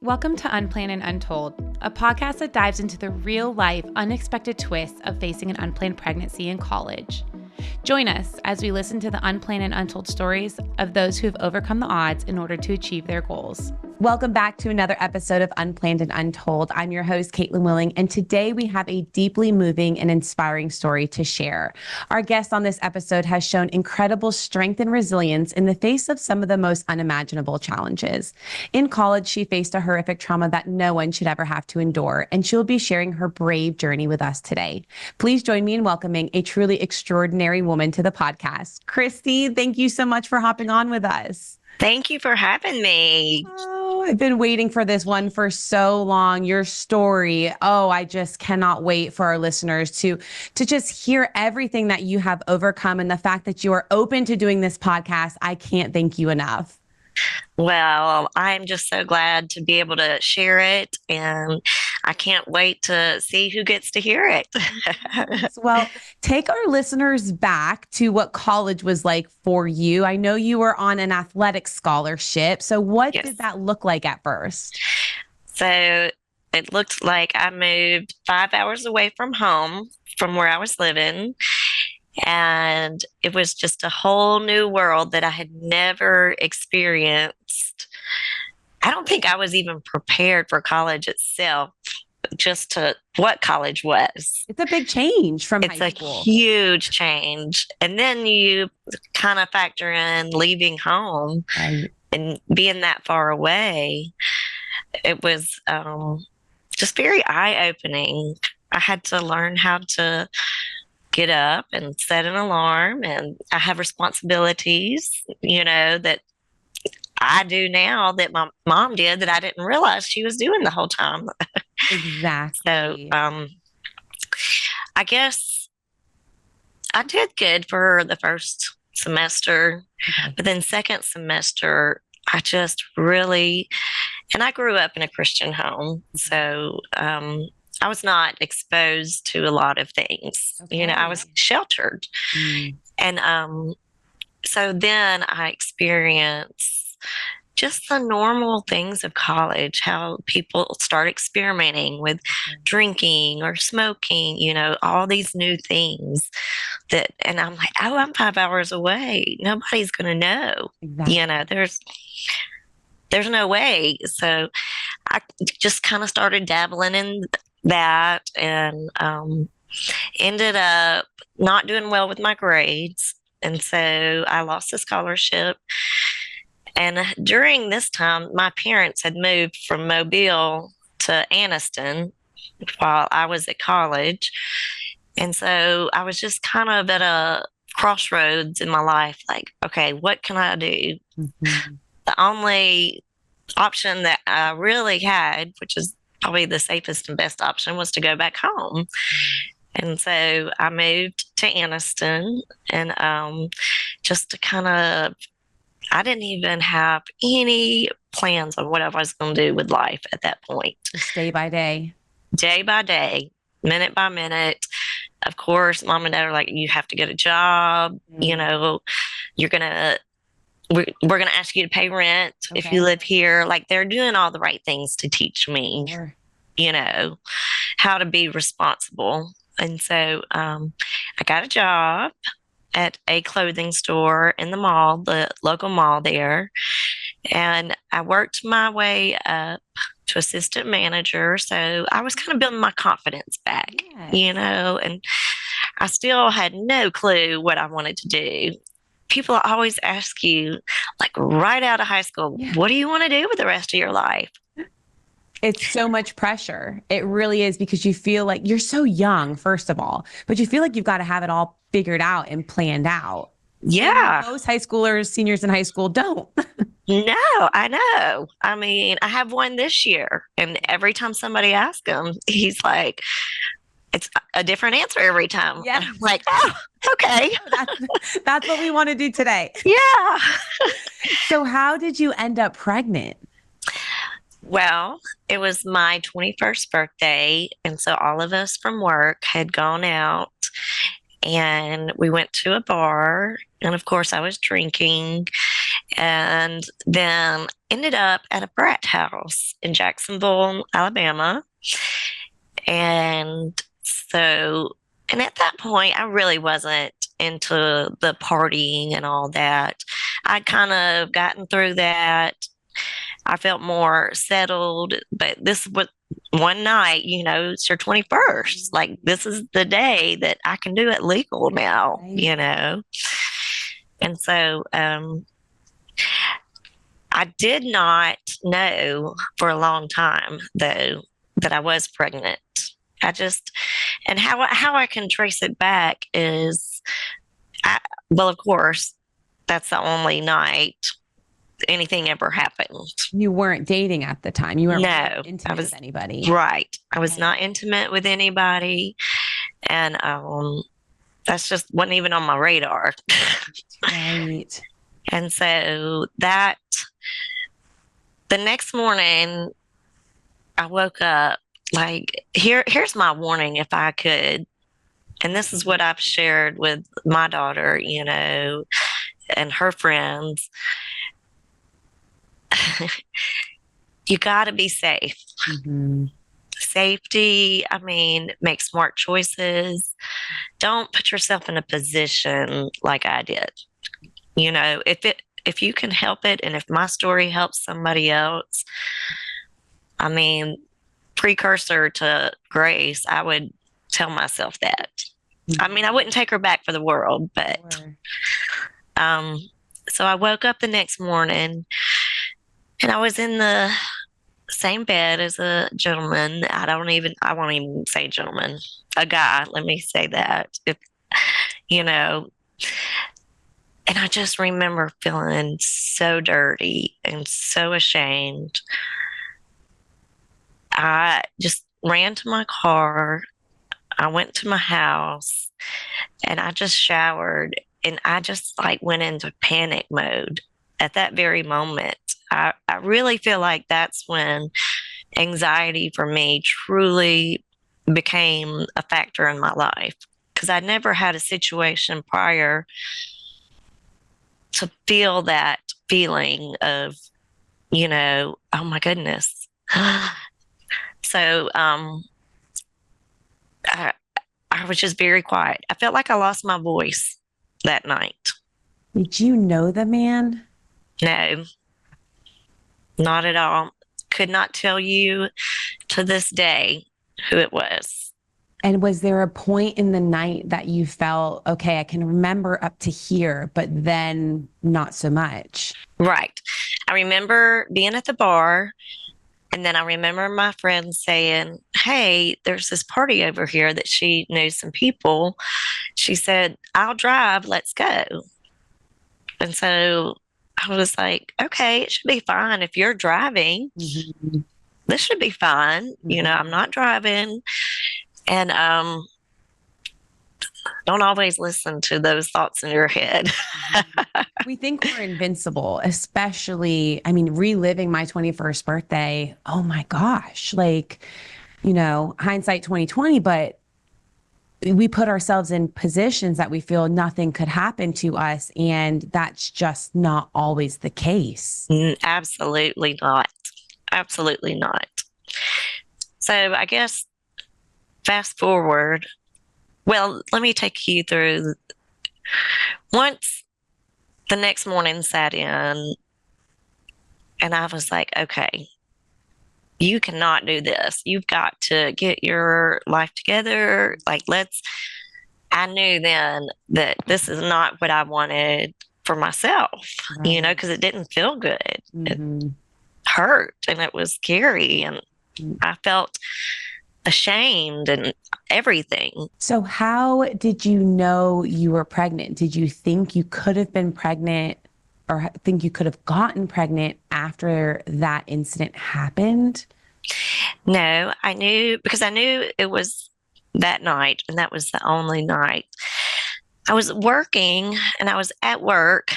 Welcome to Unplanned and Untold, a podcast that dives into the real-life, unexpected twists of facing an unplanned pregnancy in college. Join us as we listen to the unplanned and untold stories of those who have overcome the odds in order to achieve their goals. Welcome back to another episode of Unplanned and Untold. I'm your host, Caitlin Willing, and today we have a deeply moving and inspiring story to share. Our guest on this episode has shown incredible strength and resilience in the face of some of the most unimaginable challenges. In college, she faced a horrific trauma that no one should ever have to endure, and she'll be sharing her brave journey with us today. Please join me in welcoming a truly extraordinary woman to the podcast. Christi, thank you so much for hopping on with us. Thank you for having me. Oh, I've been waiting for this one for so long. Your story. Oh, I just cannot wait for our listeners to just hear everything that you have overcome and the fact that you are open to doing this podcast. I can't thank you enough. Well, I'm just so glad to be able to share it, and I can't wait to see who gets to hear it. Well, take our listeners back to what college was like for you. I know you were on an athletic scholarship. So what Yes. did that look like at first? So it looked like I moved 5 hours away from home from where I was living. And it was just a whole new world that I had never experienced. I don't think I was even prepared for college itself, just to what college was. It's a big change from It's high a school. huge change. And then you kind of factor in leaving home Right. and being that far away. It was just very eye-opening. I had to learn how to get up and set an alarm, and I have responsibilities, that I do now that my mom did that I didn't realize she was doing the whole time. Exactly. So I guess I did good for the first semester, Okay. but then second semester, I just really, and I grew up in a Christian home, so I was not exposed to a lot of things. I was Okay. sheltered. Mm. And so then I experienced just the normal things of college, how people start experimenting with drinking or smoking, all these new things and I'm like, oh, I'm 5 hours away. Nobody's going to know, Exactly. there's no way. So I just kind of started dabbling in that and ended up not doing well with my grades. And so I lost the scholarship. And during this time, my parents had moved from Mobile to Anniston while I was at college. And so I was just kind of at a crossroads in my life, like, okay, what can I do? Mhm. The only option that I really had, which is probably the safest and best option, was to go back home. And so I moved to Anniston and just to kind of, I didn't even have any plans of what I was going to do with life at that point. Just day by day. Day by day, minute by minute. Of course, mom and dad are like, you have to get a job. You're going to, we're going to ask you to pay rent if you Okay. live here. Like they're doing all the right things to teach me, Sure. how to be responsible. And so I got a job at a clothing store in the mall, the local mall there. And I worked my way up to assistant manager. So I was kind of building my confidence back, Yes. and I still had no clue what I wanted to do. People always ask you, like right out of high school, Yeah. what do you want to do with the rest of your life? It's so much pressure. It really is because you feel like you're so young, first of all, but you feel like you've got to have it all figured out and planned out. And Yeah. most high schoolers, seniors in high school don't. No, I know. I mean, I have one this year, and every time somebody asks him, he's like, it's a different answer every time. Yeah. And I'm like, oh, okay. That's what we want to do today. Yeah. So how did you end up pregnant? Well, it was my 21st birthday. And so all of us from work had gone out and we went to a bar. And of course, I was drinking. and then ended up at a frat house in Jacksonville, Alabama. And so, and at that point, I really wasn't into the partying and all that. I'd kind of gotten through that. I felt more settled, but this was one night, it's your 21st. Like, this is the day that I can do it legal now, And so, I did not know for a long time, though, that I was pregnant. I just, and how I can trace it back is, well, of course, that's the only night anything ever happened. You weren't dating at the time. You weren't No, intimate with anybody. Right. I was not intimate with anybody. And that's just wasn't even on my radar. Right. And so the next morning I woke up like here's my warning if I could. And this is what I've shared with my daughter, and her friends. You got to be safe. Mm-hmm. Safety, make smart choices. Don't put yourself in a position like I did. If you can help it, and if my story helps somebody else, precursor to grace, I would tell myself that. Mm-hmm. I wouldn't take her back for the world, but so I woke up the next morning and I was in the same bed as a gentleman. I won't even say gentleman, a guy, let me say that. And I just remember feeling so dirty and so ashamed. I just ran to my car. I went to my house and I just showered, and I just went into panic mode at that very moment. I really feel like that's when anxiety for me truly became a factor in my life, because I never had a situation prior to feel that feeling of, oh my goodness. So I was just very quiet. I felt like I lost my voice that night. Did you know the man? No, not at all. Could not tell you to this day who it was. And was there a point in the night that you felt, okay, I can remember up to here, but then not so much? Right. I remember being at the bar, and then I remember my friend saying, hey, there's this party over here that she knows some people. She said, I'll drive, let's go. And so I was like, okay, it should be fine if you're driving. Mm-hmm. This should be fine. Mm-hmm. I'm not driving. And don't always listen to those thoughts in your head. We think we're invincible, especially, reliving my 21st birthday. Oh my gosh. Hindsight 2020, but we put ourselves in positions that we feel nothing could happen to us. And that's just not always the case. Absolutely not. Absolutely not. So I guess fast forward. Well, let me take you through. Once the next morning sat in, and I was like, okay, you cannot do this. You've got to get your life together. I knew then that this is not what I wanted for myself, right. Because it didn't feel good. Mm-hmm. It hurt and it was scary, and I felt ashamed and everything. So how did you know you were pregnant? Did you think you could have been pregnant, or think you could have gotten pregnant after that incident happened? No, I knew, because I knew it was that night, and that was the only night. I was working, and I was at work,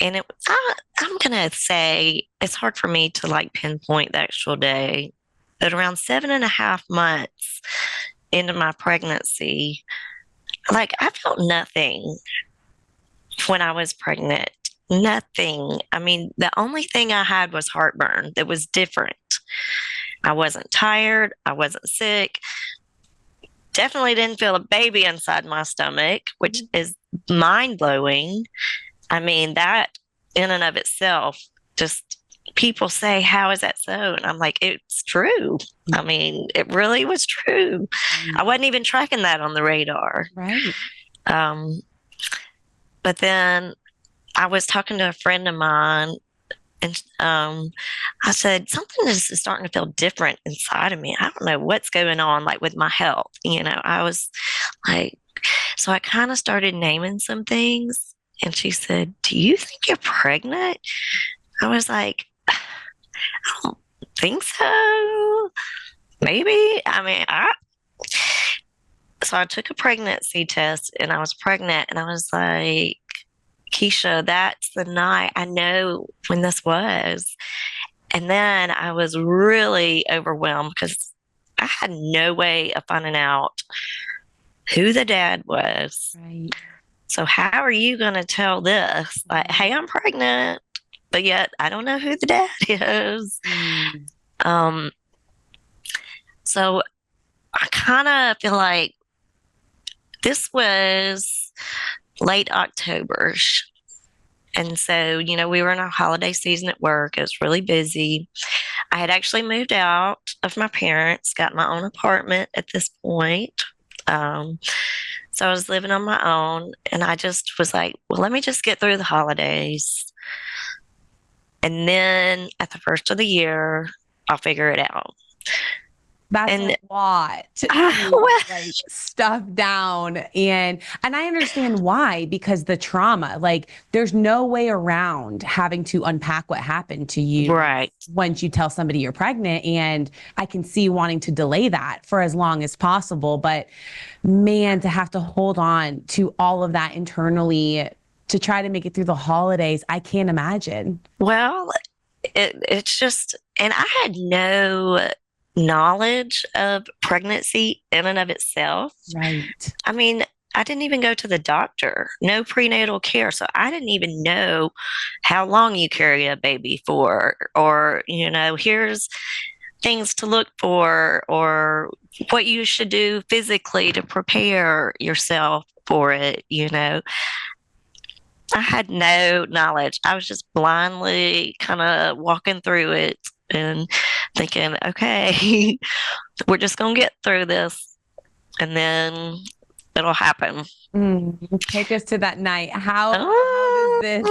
and I'm going to say it's hard for me to pinpoint the actual day, but around 7.5 months into my pregnancy, I felt nothing when I was pregnant. nothing. I mean, the only thing I had was heartburn that was different. I wasn't tired. I wasn't sick. Definitely didn't feel a baby inside my stomach, which is mind blowing. I mean, that in and of itself, just people say, how is that so? And I'm like, it's true. I mean, it really was true. I wasn't even tracking that on the radar. Right. Um, but then I was talking to a friend of mine, and I said, something is starting to feel different inside of me. I don't know what's going on, like with my health. I was like, so I kind of started naming some things. And she said, do you think you're pregnant? I was like, I don't think so. Maybe. I mean, so I took a pregnancy test and I was pregnant, and I was like, Keisha, that's the night I know when this was. And then I was really overwhelmed because I had no way of finding out who the dad was. Right. So how are you going to tell this? Like, hey, I'm pregnant, but yet I don't know who the dad is. Um, so I kind of feel like this was late October. And so, we were in our holiday season at work. It was really busy. I had actually moved out of my parents, got my own apartment at this point. So I was living on my own, and I just was like, well, let me just get through the holidays. And then at the first of the year, I'll figure it out. That's a lot to like stuff down. And I understand why, because the trauma, like there's no way around having to unpack what happened to you right once you tell somebody you're pregnant. And I can see wanting to delay that for as long as possible. But man, to have to hold on to all of that internally to try to make it through the holidays, I can't imagine. Well, it's just, and I had no knowledge of pregnancy in and of itself. Right. I mean, I didn't even go to the doctor, no prenatal care. So I didn't even know how long you carry a baby for, or, here's things to look for, or what you should do physically to prepare yourself for it. I had no knowledge. I was just blindly kind of walking through it and thinking, okay, we're just going to get through this and then it'll happen. Take us to that night. How does this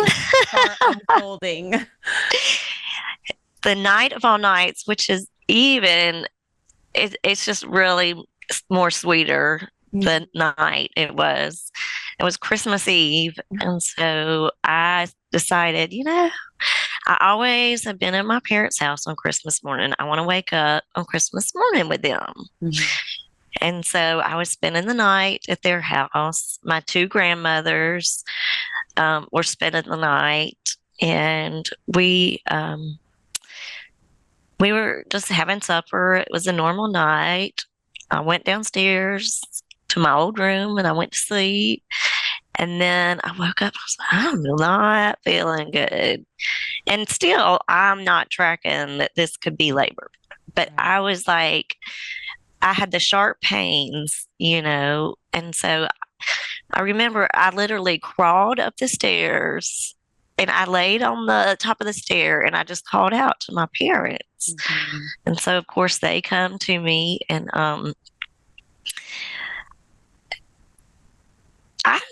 start unfolding? The night of all nights, which is it's just really more sweeter the night it was. It was Christmas Eve. And so I decided, I always have been in my parents' house on Christmas morning. I want to wake up on Christmas morning with them. And so I was spending the night at their house. My two grandmothers were spending the night, and we were just having supper. It was a normal night. I went downstairs to my old room and I went to sleep. And then I woke up. I was like, I'm not feeling good. And still, I'm not tracking that this could be labor. But I was like, I had the sharp pains, and so I remember I literally crawled up the stairs and I laid on the top of the stair and I just called out to my parents. And so, of course, they come to me, and I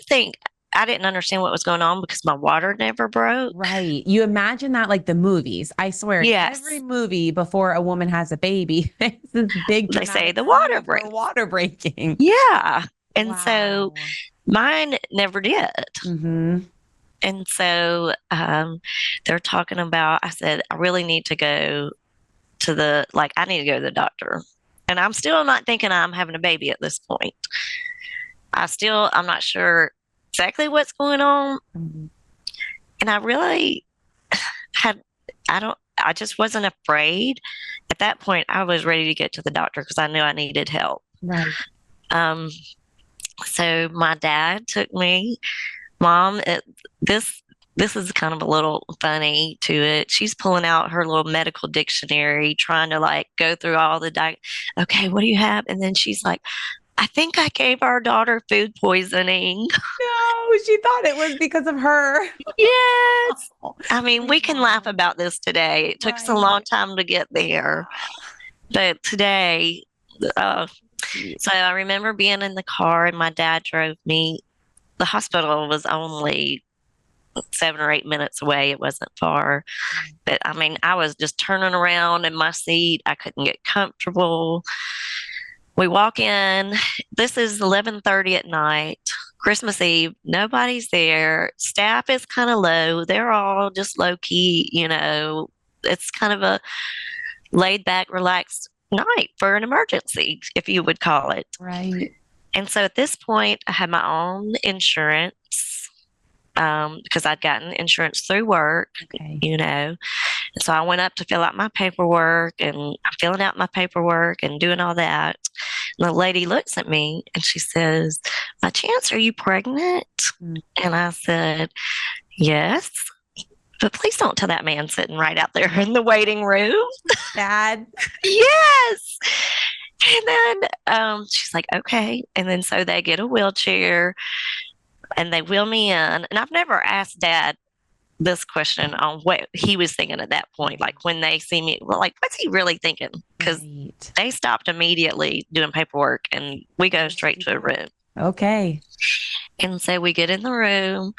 think I didn't understand what was going on because my water never broke. Right. You imagine that like the movies. I swear, yes. Every movie before a woman has a baby, it's this big they say the water breaks. Water breaking. Yeah. And so mine never did. And so they're talking about, I said, I really need to go to I need to go to the doctor. And I'm still not thinking I'm having a baby at this point. I'm not sure exactly what's going on. And I really I just wasn't afraid. At that point, I was ready to get to the doctor because I knew I needed help. Right. So my dad took me, Mom, this is kind of a little funny to it. She's pulling out her little medical dictionary, trying to like go through all okay, what do you have? And then she's like, I think I gave our daughter food poisoning. No, she thought it was because of her. Yes. Oh, I mean, we can laugh about this today. It took us a right. long time to get there. But today, so I remember being in the car and my dad drove me. The hospital was only 7 or 8 minutes away. It wasn't far. But I mean, I was just turning around in my seat. I couldn't get comfortable. We walk in. This is 11:30 at night. Christmas Eve. Nobody's there. Staff is kind of low. They're all just low key, It's kind of a laid back, relaxed night for an emergency, if you would call it. Right. And so at this point, I had my own insurance because I'd gotten insurance through work, Okay. And so I went up to fill out my paperwork, and I'm filling out my paperwork and doing all that. And the lady looks at me and she says, by chance, are you pregnant? And I said, yes. But please don't tell that man sitting right out there in the waiting room. Dad. Yes. And then she's like, okay. And then so they get a wheelchair and they wheel me in. And I've never asked Dad this question on what he was thinking at that point. Like when they see me, well, like, what's he really thinking? Because they stopped immediately doing paperwork and we go straight to a room. Okay. And so we get in the room.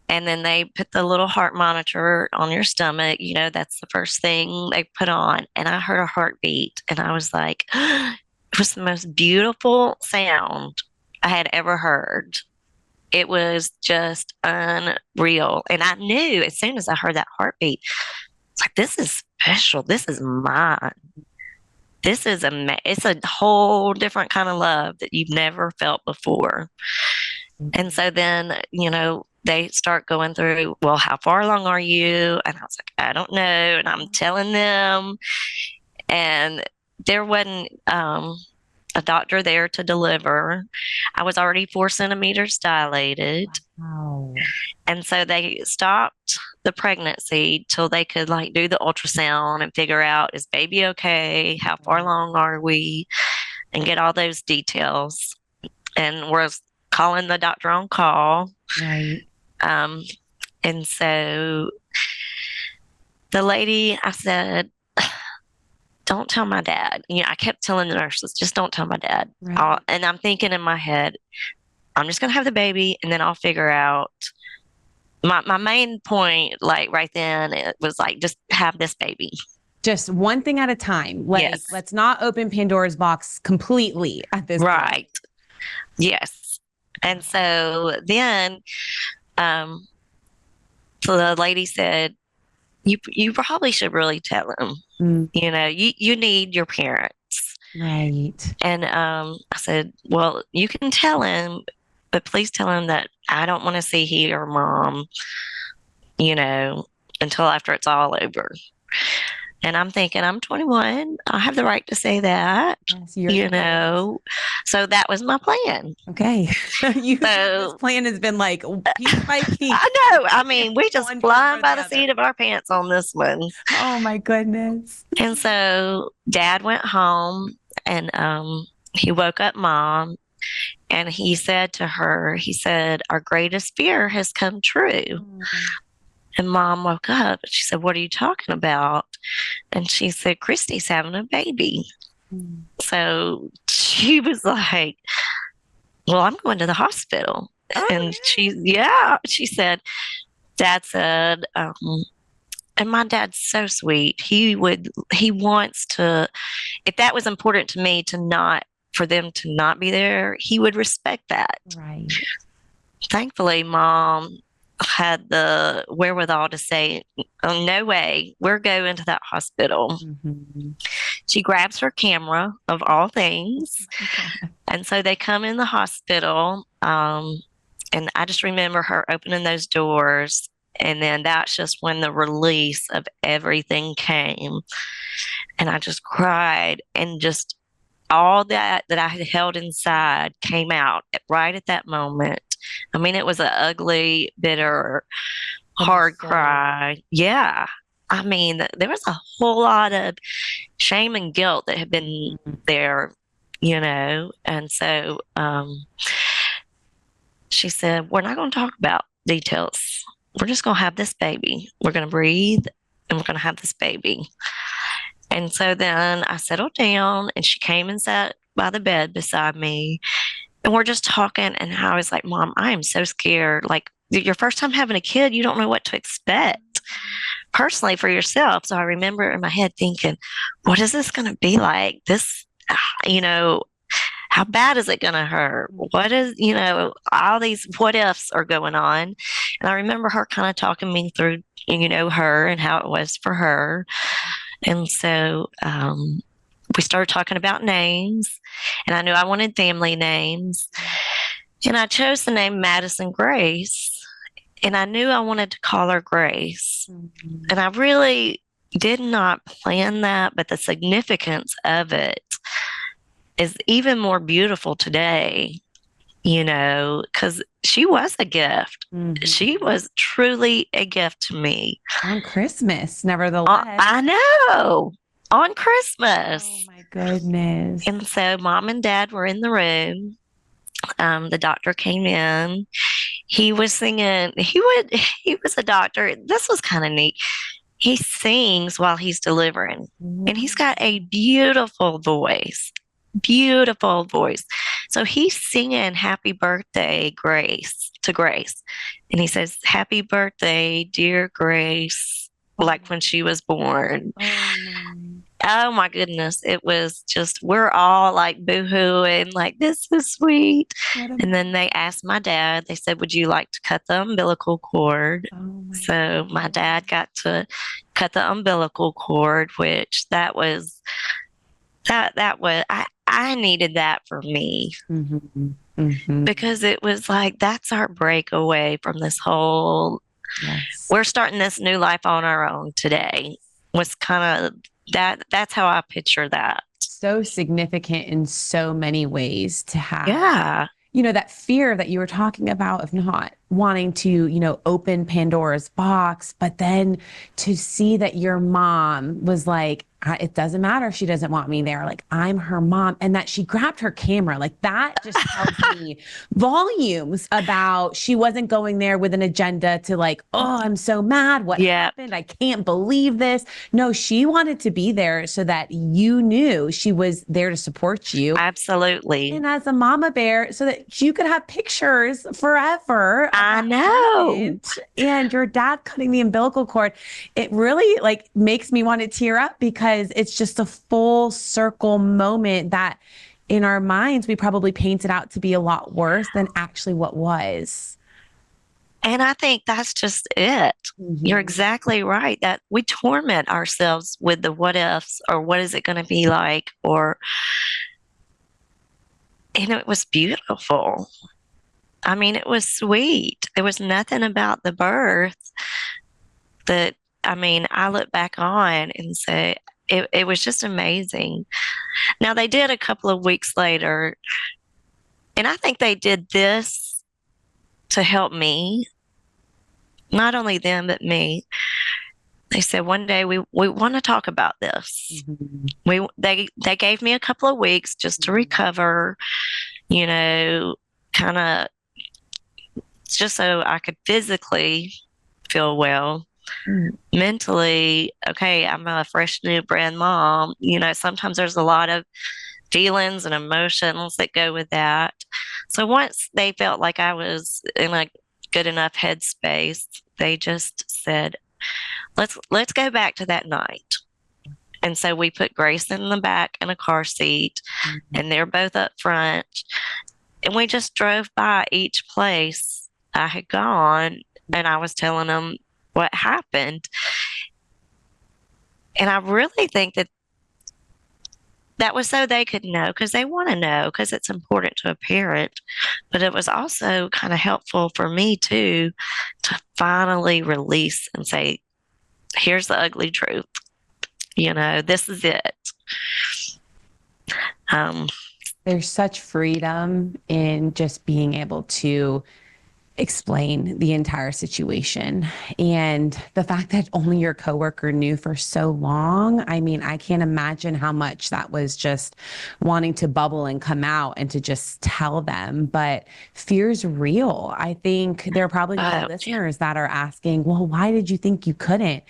And then they put the little heart monitor on your stomach. That's the first thing they put on. And I heard a heartbeat. And I was like, it was the most beautiful sound I had ever heard. It was just unreal. And I knew as soon as I heard that heartbeat, it's like, this is special. This is mine. This is it's a whole different kind of love that you've never felt before. And so then, they start going through, well, how far along are you? And I was like, I don't know. And I'm telling them. And there wasn't a doctor there to deliver. I was already 4 centimeters dilated. Wow. And so they stopped the pregnancy till they could like do the ultrasound and figure out, is baby okay? How far along are we? And get all those details. And we're calling the doctor on call. Right. And so the lady, I said, don't tell my dad. I kept telling the nurses, just don't tell my dad. Right. And I'm thinking in my head, I'm just going to have the baby and then I'll figure out. My main point, like right then, it was like, just have this baby. Just one thing at a time. Like, yes. Let's not open Pandora's box completely at this right. point. Yes. And so then, so the lady said, you probably should really tell him, you need your parents. Right. And I said, well, you can tell him, but please tell him that I don't want to see he or mom, until after it's all over. And I'm thinking, I'm 21. I have the right to say that, Yes, So that was my plan. Okay. This plan has been like piece by piece. I know. I mean, we just flying by the seat of our pants on this one. Oh my goodness. And so Dad went home and he woke up Mom and he said to her, our greatest fear has come true. Mm-hmm. And Mom woke up and she said, what are you talking about? And she said, Christy's having a baby. Mm. So she was like, well, I'm going to the hospital. Oh, and she said, Dad said, and my dad's so sweet. He wants to, if that was important to me for them to not be there, he would respect that. Right. Thankfully, Mom had the wherewithal to say, oh, no way, we're going to that hospital. Mm-hmm. She grabs her camera of all things. Okay. And so they come in the hospital. And I just remember her opening those doors. And then that's just when the release of everything came. And I just cried and just all that I had held inside came out right at that moment. I mean, it was an ugly, bitter, hard cry. Yeah. I mean, there was a whole lot of shame and guilt that had been there, and so she said, we're not going to talk about details. We're just going to have this baby. We're going to breathe and we're going to have this baby. And so then I settled down and she came and sat by the bed beside me. And we're just talking. And I was like, Mom, I am so scared. Like, your first time having a kid, you don't know what to expect personally for yourself. So I remember in my head thinking, what is this going to be like? This, you know, how bad is it going to hurt? What is, all these what ifs are going on. And I remember her kind of talking me through, her and how it was for her. And so we started talking about names, and I knew I wanted family names. And I chose the name Madison Grace. And I knew I wanted to call her Grace. Mm-hmm. And I really did not plan that, but the significance of it is even more beautiful today, because she was a gift. Mm-hmm. She was truly a gift to me. On Christmas, nevertheless. I know. On Christmas. Oh, my goodness. And so Mom and Dad were in the room. The doctor came in. He was singing. He was a doctor. This was kind of neat. He sings while he's delivering. Mm-hmm. And he's got a beautiful voice. Beautiful voice. So he's singing happy birthday, Grace, to Grace. And he says, happy birthday, dear Grace, like when she was born. Oh my goodness. It was just, we're all like boo-hooing, like, this is sweet. And then they asked my dad, they said, would you like to cut the umbilical cord? So my dad got to cut the umbilical cord, which that was, I needed that for me. Mm-hmm. Mm-hmm. Because it was like, that's our breakaway from this whole, yes. We're starting this new life on our own today. Was kind of that's how I picture that. So significant in so many ways to have. Yeah. That fear that you were talking about of not wanting to, open Pandora's box, but then to see that your mom was like, it doesn't matter if she doesn't want me there. Like, I'm her mom. And that she grabbed her camera. Like, that just tells me volumes about she wasn't going there with an agenda to like, oh, I'm so mad. What happened? I can't believe this. No, she wanted to be there so that you knew she was there to support you. Absolutely. And as a mama bear, so that you could have pictures forever. I know. And your dad cutting the umbilical cord, it really like makes me want to tear up because it's just a full circle moment that in our minds, we probably painted out to be a lot worse than actually what was. And I think that's just it. Mm-hmm. You're exactly right that we torment ourselves with the what ifs or what is it going to be like, and it was beautiful. I mean, it was sweet. There was nothing about the birth that, I look back on and say, it was just amazing. Now, they did a couple of weeks later, and I think they did this to help me, not only them, but me. They said, one day we want to talk about this. Mm-hmm. They gave me a couple of weeks just to recover, kind of just so I could physically feel well. Mentally, okay, I'm a fresh new brand mom. Sometimes there's a lot of feelings and emotions that go with that. So once they felt like I was in a good enough headspace, they just said, let's go back to that night. And so we put Grace in the back in a car seat, mm-hmm. and they're both up front. And we just drove by each place I had gone, and I was telling them what happened. And I really think that was so they could know, because they want to know, because it's important to a parent. But it was also kind of helpful for me too, to finally release and say, here's the ugly truth. This is it. There's such freedom in just being able to explain the entire situation. And the fact that only your coworker knew for so long, I mean, I can't imagine how much that was just wanting to bubble and come out and to just tell them. But fear's real. I think there are probably going to be Uh, listeners that are asking, well, why did you think you couldn't?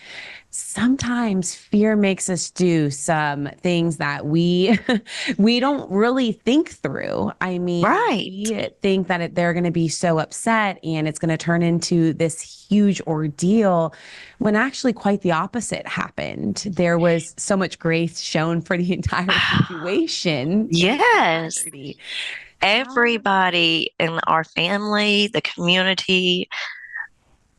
Sometimes fear makes us do some things that we we don't really think through. I mean, right. we think that they're going to be so upset and it's going to turn into this huge ordeal when actually quite the opposite happened. There was so much grace shown for the entire situation in its Yes. entirety. How Everybody in our family, the community,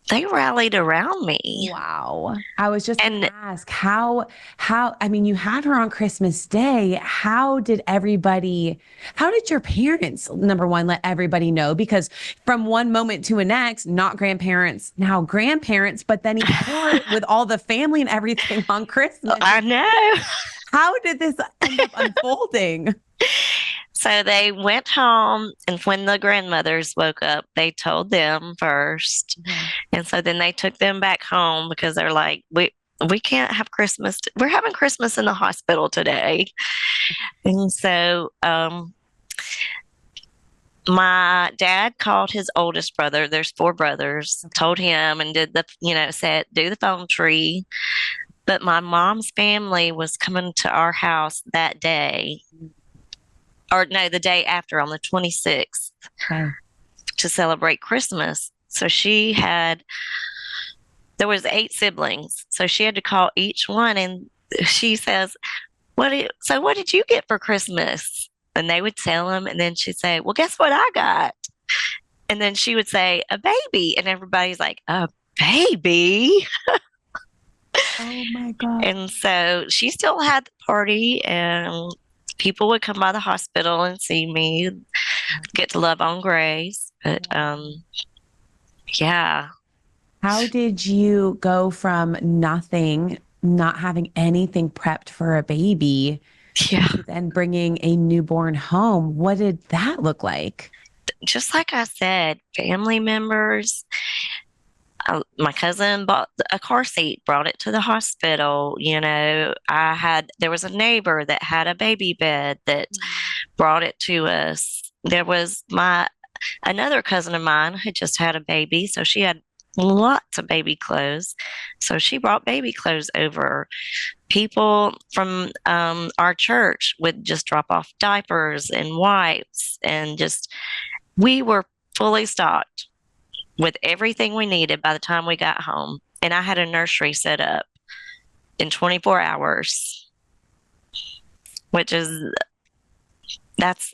they rallied around me. Wow. I was just going to And ask I mean, you had her on Christmas Day. How did your parents, number one, let everybody know? Because from one moment to the next, not grandparents, now grandparents, but then even more with all the family and everything on Christmas. I know. How did this end up unfolding? So they went home, and when the grandmothers woke up, they told them first. And so then they took them back home because they're like, we can't have Christmas. We're having Christmas in the hospital today. And so my dad called his oldest brother. There's four brothers, told him and did said, do the phone tree. But my mom's family was coming to our house that day, or no, the day after on the 26th Okay. to celebrate Christmas. So there was 8 siblings. So she had to call each one and she says, what did you get for Christmas? And they would tell them. And then she'd say, well, guess what I got? And then she would say, a baby. And everybody's like, a baby? Oh my God. And so she still had the party, and people would come by the hospital and see me, get to love on Grace. But yeah. How did you go from nothing, not having anything prepped for a baby, Yeah. to then bringing a newborn home? What did that look like? Just like I said, family members. My cousin bought a car seat, brought it to the hospital. There was a neighbor that had a baby bed that brought it to us. There was another cousin of mine had just had a baby, so she had lots of baby clothes. So she brought baby clothes over. People from our church would just drop off diapers and wipes, and we were fully stocked with everything we needed by the time we got home. And I had a nursery set up in 24 hours, that's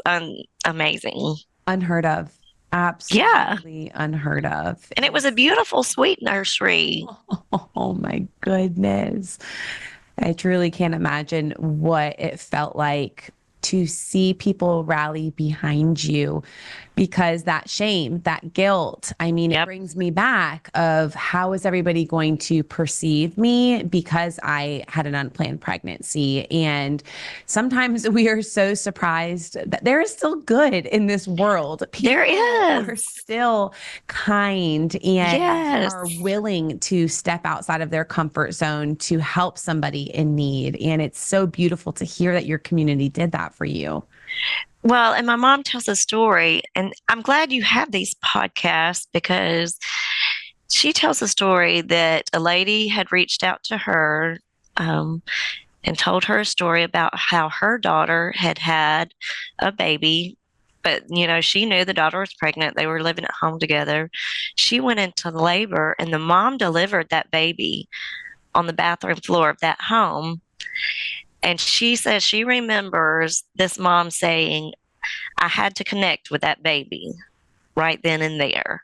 amazing. Unheard of. Yeah. Absolutely unheard of. And it was a beautiful, sweet nursery. Oh my goodness. I truly can't imagine what it felt like to see people rally behind you, because that shame, that guilt, I mean, it Yep. brings me back of how is everybody going to perceive me because I had an unplanned pregnancy. And sometimes we are so surprised that there is still good in this world. There People are is. still kind and Yes. are willing to step outside of their comfort zone to help somebody in need. And it's so beautiful to hear that your community did that for you. Well, and my mom tells a story, and I'm glad you have these podcasts because she tells a story that a lady had reached out to her and told her a story about how her daughter had a baby. But, she knew the daughter was pregnant. They were living at home together. She went into labor, and the mom delivered that baby on the bathroom floor of that home. And she says she remembers this mom saying, I had to connect with that baby right then and there.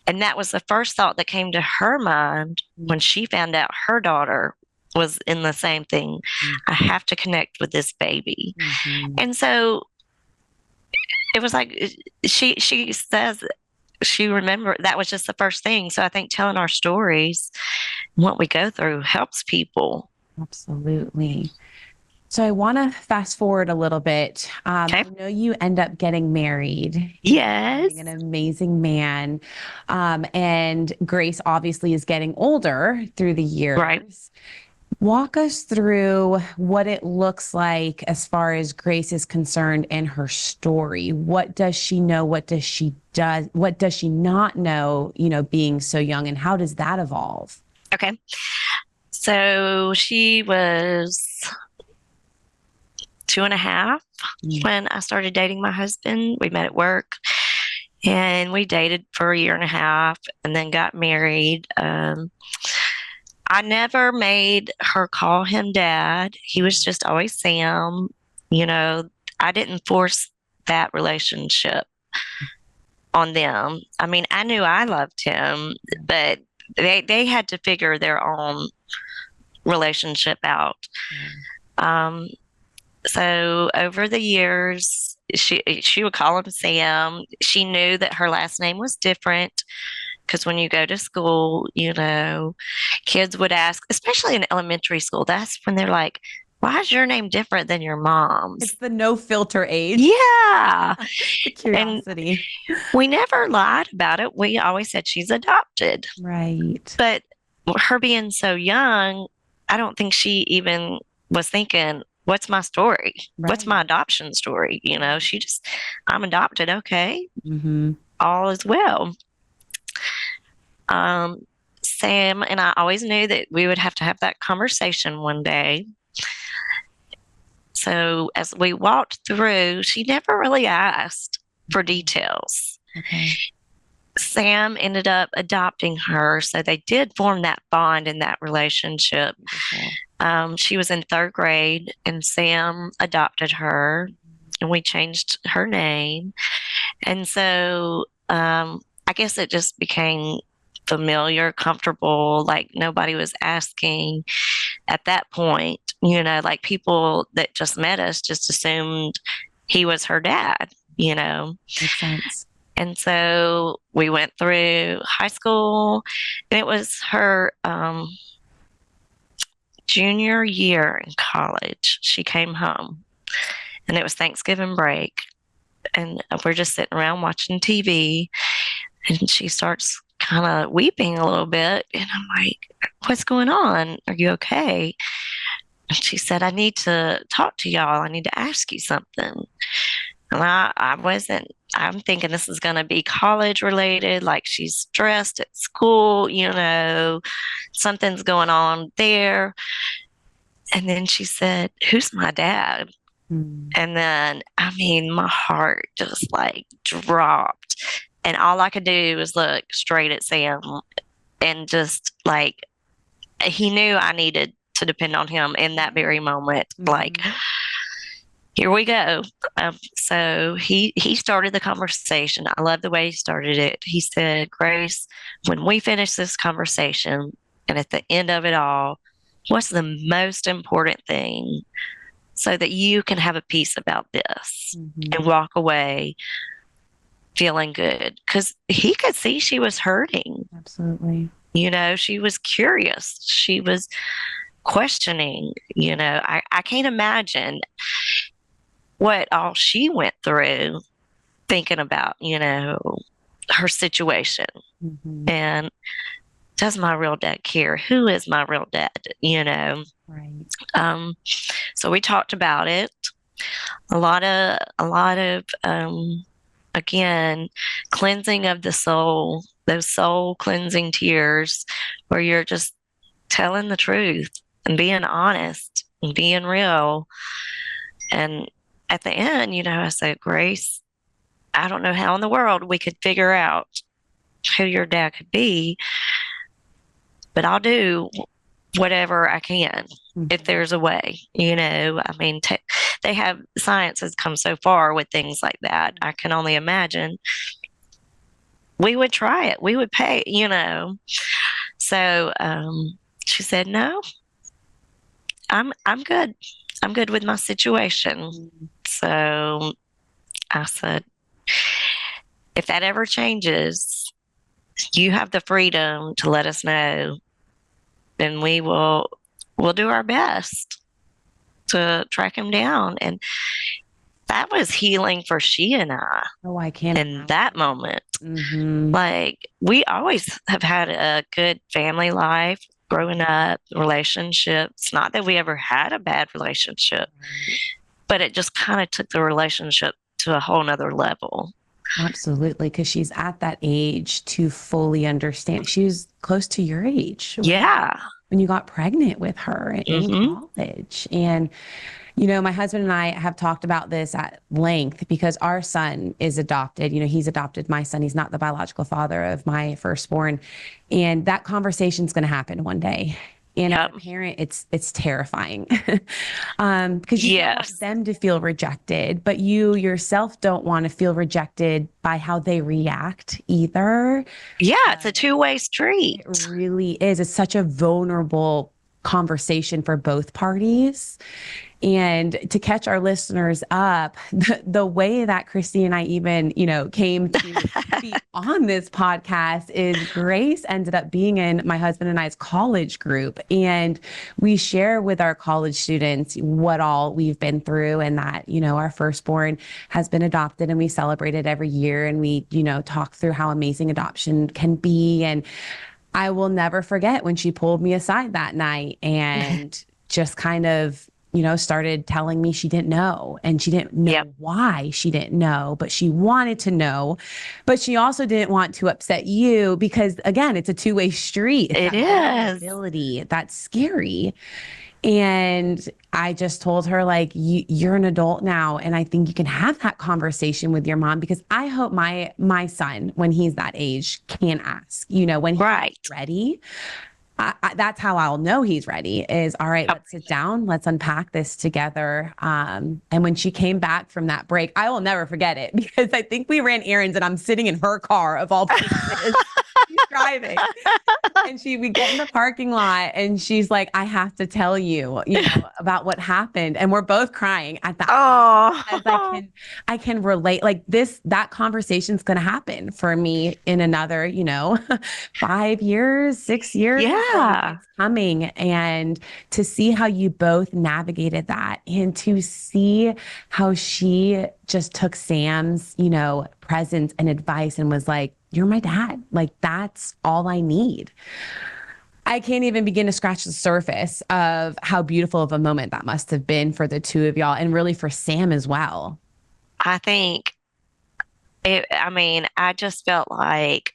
And that was the first thought that came to her mind when she found out her daughter was in the same thing. I have to connect with this baby. And so it was like she says she remembered that was just the first thing. So I think telling our stories, what we go through, helps people. Absolutely. So I want to fast forward a little bit. Okay. I know you end up getting married, finding an Yes. amazing man. And Grace obviously is getting older through the Right. years. Walk us through what it looks like as far as Grace is concerned in her story. What does she know? What does she not know, being so young, and how does that evolve? Okay. So she was 2.5 Mm. when I started dating my husband. We met at work and we dated for a year and a half and then got married. I never made her call him dad. He was just always Sam. You know, I didn't force that relationship on them. I mean, I knew I loved him, but they had to figure their own relationship out. Um, so over the years, she would call him Sam. She knew that her last name was different because when you go to school, kids would ask, especially in elementary school, that's when they're like, why is your name different than your mom's? It's the no filter age. Yeah. The And curiosity. we never lied about it. We always said she's adopted. Right. But her being so young, I don't think she even was thinking, what's my story? What's Right. my adoption story? She just, I'm adopted. Okay. Mm-hmm. All is well. Um, Sam and I always knew that we would have to have that conversation one day. So as we walked through, she never really asked for details. Okay. Sam ended up adopting her. So they did form that bond in that relationship. She was in third grade and Sam adopted her and we changed her name. And so I guess it just became familiar, comfortable, like nobody was asking at that point, like people that just met us just assumed he was her dad. Makes sense. And so we went through high school, and it was her junior year in college. She came home, and it was Thanksgiving break, and we're just sitting around watching TV, and she starts kind of weeping a little bit, and I'm like, "What's going on? Are you okay?" And she said, "I need to talk to y'all. I need to ask you something." And I wasn't, I'm thinking this is going to be college related, like she's stressed at school, something's going on there. And then she said, "Who's my dad?" Mm. And then, I mean, my heart just like dropped. And all I could do was look straight at Sam and just like, he knew I needed to depend on him in that very moment. Mm-hmm. Like, here we go. So he started the conversation. I love the way he started it. He said, "Grace, when we finish this conversation and at the end of it all, what's the most important thing so that you can have a peace about this and walk away feeling good?" Because he could see she was hurting. Absolutely. She was curious. She was questioning. I can't imagine what all she went through thinking about, her situation. Mm-hmm. And does my real dad care? Who is my real dad? Right. So we talked about it. A lot of again, cleansing of the soul, those soul cleansing tears where you're just telling the truth and being honest and being real. And at the end, I said, "Grace, I don't know how in the world we could figure out who your dad could be, but I'll do whatever I can if there's a way." I mean, they have, science has come so far with things like that. I can only imagine we would try it. We would pay. So she said, "No, I'm good. I'm good with my situation." So I said, "If that ever changes, you have the freedom to let us know, and we'll do our best." to track him down. And that was healing for she and I Oh, I can't in that imagine. moment. Mm-hmm. Like, we always have had a good family life growing up, relationships. Not that we ever had a bad relationship, Right. but it just kind of took the relationship to a whole nother level. Absolutely, because she's at that age to fully understand. She was close to your age Yeah. when you got pregnant with her in Hmm. college. And, my husband and I have talked about this at length because our son is adopted. He's adopted my son. He's not the biological father of my firstborn. And that conversation's going to happen one day. And as a Yep. parent, it's terrifying because you don't want Yes. them to feel rejected, but you yourself don't want to feel rejected by how they react either. Yeah, it's a two-way street. It really is. It's such a vulnerable conversation for both parties. And to catch our listeners up, the way that Christy and I even, came to be on this podcast is Grace ended up being in my husband and I's college group. And we share with our college students what all we've been through and that, our firstborn has been adopted and we celebrate it every year. And we, talk through how amazing adoption can be. And I will never forget when she pulled me aside that night and just kind of, started telling me she didn't know and she didn't know Yep. why she didn't know, but she wanted to know. But she also didn't want to upset you because, again, it's a two-way street. It's It that is. vulnerability that's scary. And I just told her, like, you're an adult now, and I think you can have that conversation with your mom because I hope my son, when he's that age, can ask, when he's Right. ready. That's how I'll know he's ready is, all right, Yep. let's sit down. Let's unpack this together. And when she came back from that break, I will never forget it because I think we ran errands and I'm sitting in her car of all places. She's driving. And we get in the parking lot and she's like, I have to tell you, about what happened. And we're both crying at that as Oh, I can relate like that conversation's going to happen for me in another, 5 years, 6 years, like yeah. it's coming. And to see how you both navigated that and to see how she just took Sam's, presence and advice and was like, you're my dad. Like, that's all I need. I can't even begin to scratch the surface of how beautiful of a moment that must have been for the two of y'all and really for Sam as well. I think I mean, I just felt like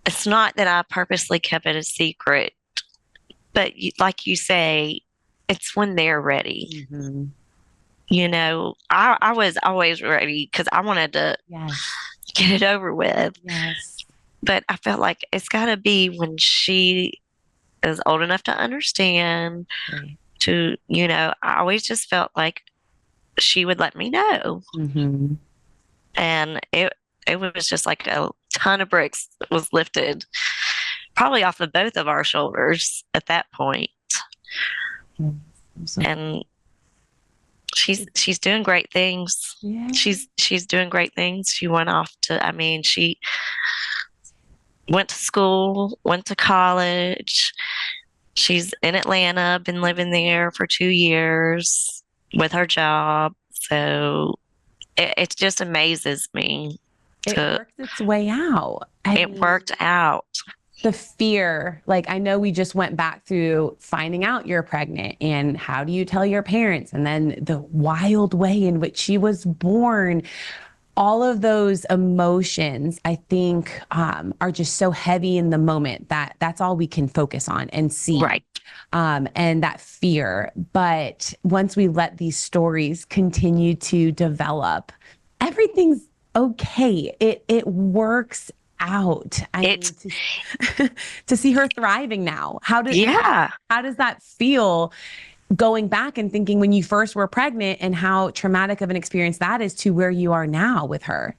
it's not that I purposely kept it a secret, but like you say, it's when they're ready. Mm-hmm. I was always ready because I wanted to Yes. get it over with. Yes. But I felt like it's got to be when she is old enough to understand Right. I always just felt like she would let me know. Mm-hmm. And it was just like a ton of bricks was lifted, probably off of both of our shoulders at that point. So, And she's doing great things. yeah. She's doing great things. She went off to, I mean, she went to school, went to college. She's in Atlanta, been living there for 2 years with her job. So it just amazes me It to worked its way out. it worked out. The fear, like I know we just went back through finding out you're pregnant and how do you tell your parents and then the wild way in which she was born. All of those emotions, I think, are just so heavy in the moment that that's all we can focus on and see. Right. And that fear. But once we let these stories continue to develop, everything's okay. It works out. I mean, It's to see her thriving now. yeah. How does that feel? Going back and thinking when you first were pregnant and how traumatic of an experience that is to where you are now with her.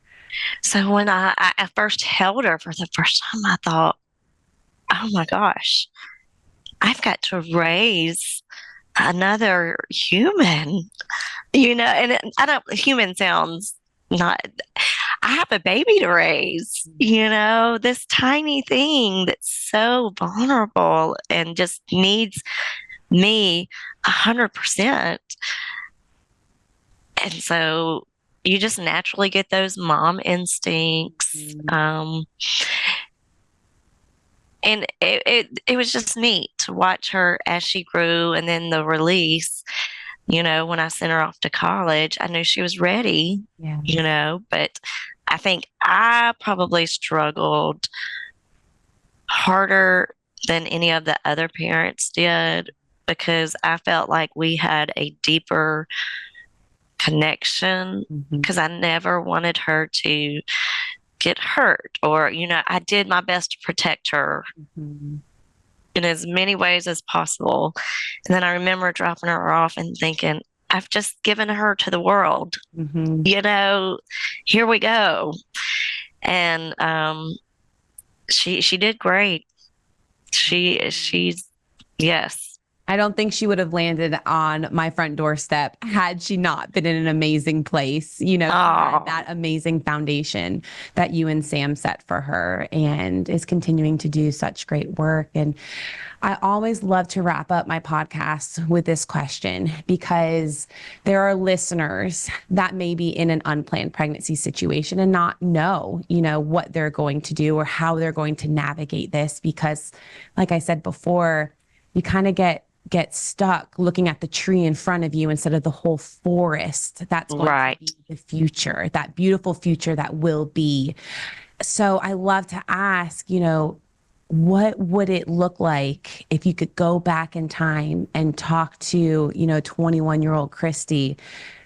So when I first held her for the first time, I thought, oh my gosh, I've got to raise another human, and I don't, human sounds not, I have a baby to raise, this tiny thing that's so vulnerable and just needs me. 100%. And so you just naturally get those mom instincts. And it was just neat to watch her as she grew, and then the release. When I sent her off to college, I knew she was ready, but I think I probably struggled harder than any of the other parents did, because I felt like we had a deeper connection, because I never wanted her to get hurt, or, I did my best to protect her in as many ways as possible. And then I remember dropping her off and thinking, I've just given her to the world. Here we go. And she did great. She's yes. I don't think she would have landed on my front doorstep had she not been in an amazing place. She had that amazing foundation that you and Sam set for her, and is continuing to do such great work. And I always love to wrap up my podcast with this question, because there are listeners that may be in an unplanned pregnancy situation and not know, what they're going to do or how they're going to navigate this, because like I said before, you kind of get stuck looking at the tree in front of you instead of the whole forest that's going to be the future, that beautiful future that will be. So I love to ask, what would it look like if you could go back in time and talk to, 21-year-old Christi,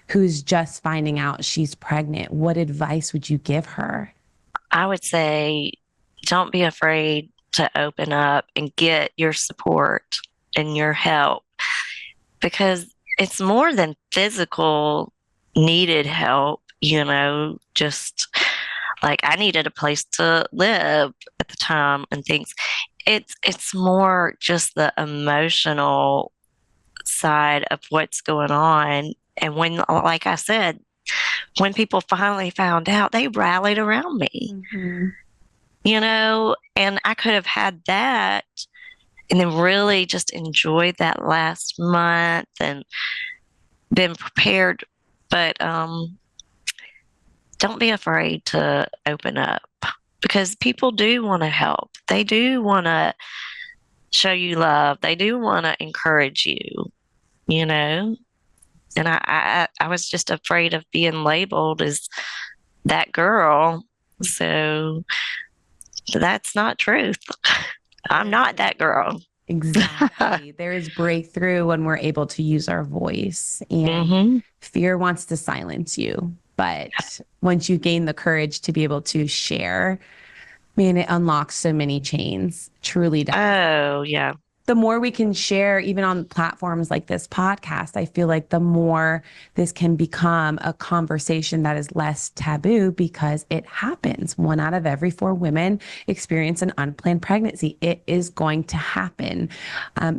who's just finding out she's pregnant? What advice would you give her? I would say, don't be afraid to open up and get your support and your help, because it's more than physical needed help, just like I needed a place to live at the time and things. It's more just the emotional side of what's going on. And when, like I said, when people finally found out, they rallied around me, and I could have had that and then really just enjoyed that last month and been prepared. But don't be afraid to open up, because people do want to help. They do want to show you love. They do want to encourage you, And I was just afraid of being labeled as that girl. So that's not truth. I'm not that girl. Exactly. There is breakthrough when we're able to use our voice, and fear wants to silence you. But once you gain the courage to be able to share, man, it unlocks so many chains. Truly does. Oh, yeah. The more we can share, even on platforms like this podcast, I feel like the more this can become a conversation that is less taboo, because it happens. 1 out of every 4 women experience an unplanned pregnancy. It is going to happen.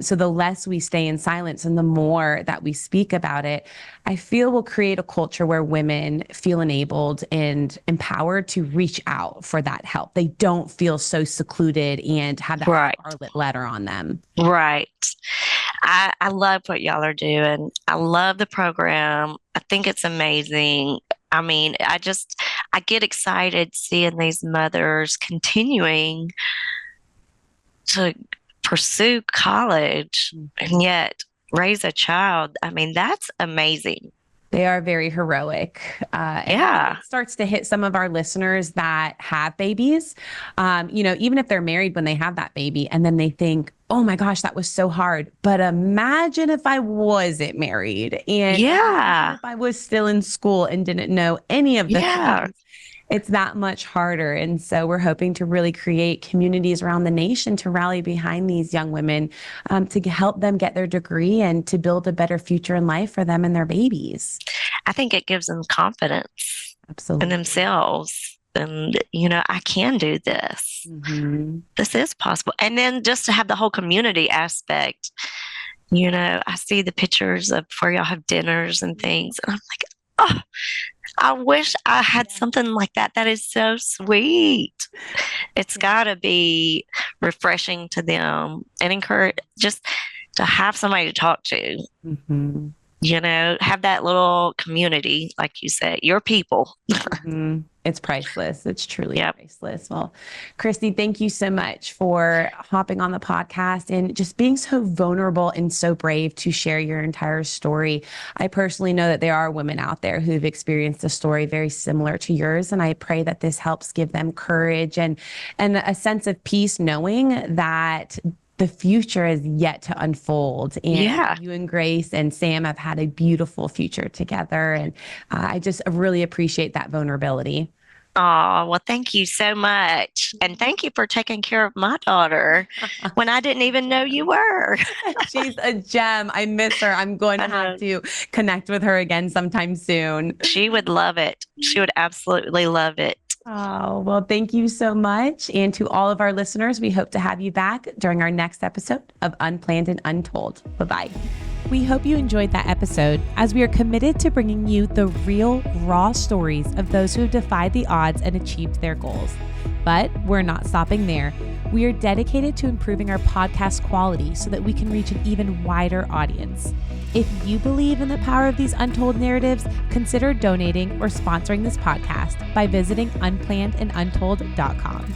So the less we stay in silence and the more that we speak about it, I feel we'll create a culture where women feel enabled and empowered to reach out for that help. They don't feel so secluded and have that scarlet letter on them. Right. I love what y'all are doing. I love the program. I think it's amazing. I mean, I get excited seeing these mothers continuing to pursue college and yet raise a child. I mean, that's amazing. They are very heroic. And it starts to hit some of our listeners that have babies, even if they're married when they have that baby, and then they think, oh my gosh, that was so hard. But imagine if I wasn't married, and if I was still in school and didn't know any of the things. It's that much harder. And so we're hoping to really create communities around the nation to rally behind these young women, to help them get their degree and to build a better future in life for them and their babies. I think it gives them confidence in themselves. And, I can do this. This is possible. And then just to have the whole community aspect, I see the pictures of where y'all have dinners and things. And I'm like, oh, I wish I had something like that. That is so sweet. It's got to be refreshing to them and encourage. Just to have somebody to talk to, Mm-hmm. have that little community, like you said, your people. Mm-hmm. It's priceless. It's truly Yep. priceless. Well, Christi, thank you so much for hopping on the podcast and just being so vulnerable and so brave to share your entire story. I personally know that there are women out there who've experienced a story very similar to yours, and I pray that this helps give them courage and a sense of peace knowing that the future is yet to unfold. And Yeah. you and Grace and Sam have had a beautiful future together. And I just really appreciate that vulnerability. Oh, well, thank you so much. And thank you for taking care of my daughter when I didn't even know you were. She's a gem. I miss her. I'm going to I have know. to connect with her again sometime soon. She would love it. She would absolutely love it. Oh, well, thank you so much. And to all of our listeners, we hope to have you back during our next episode of Unplanned and Untold. Bye-bye. We hope you enjoyed that episode, as we are committed to bringing you the real, raw stories of those who have defied the odds and achieved their goals. But we're not stopping there. We are dedicated to improving our podcast quality so that we can reach an even wider audience. If you believe in the power of these untold narratives, consider donating or sponsoring this podcast by visiting unplannedanduntold.com.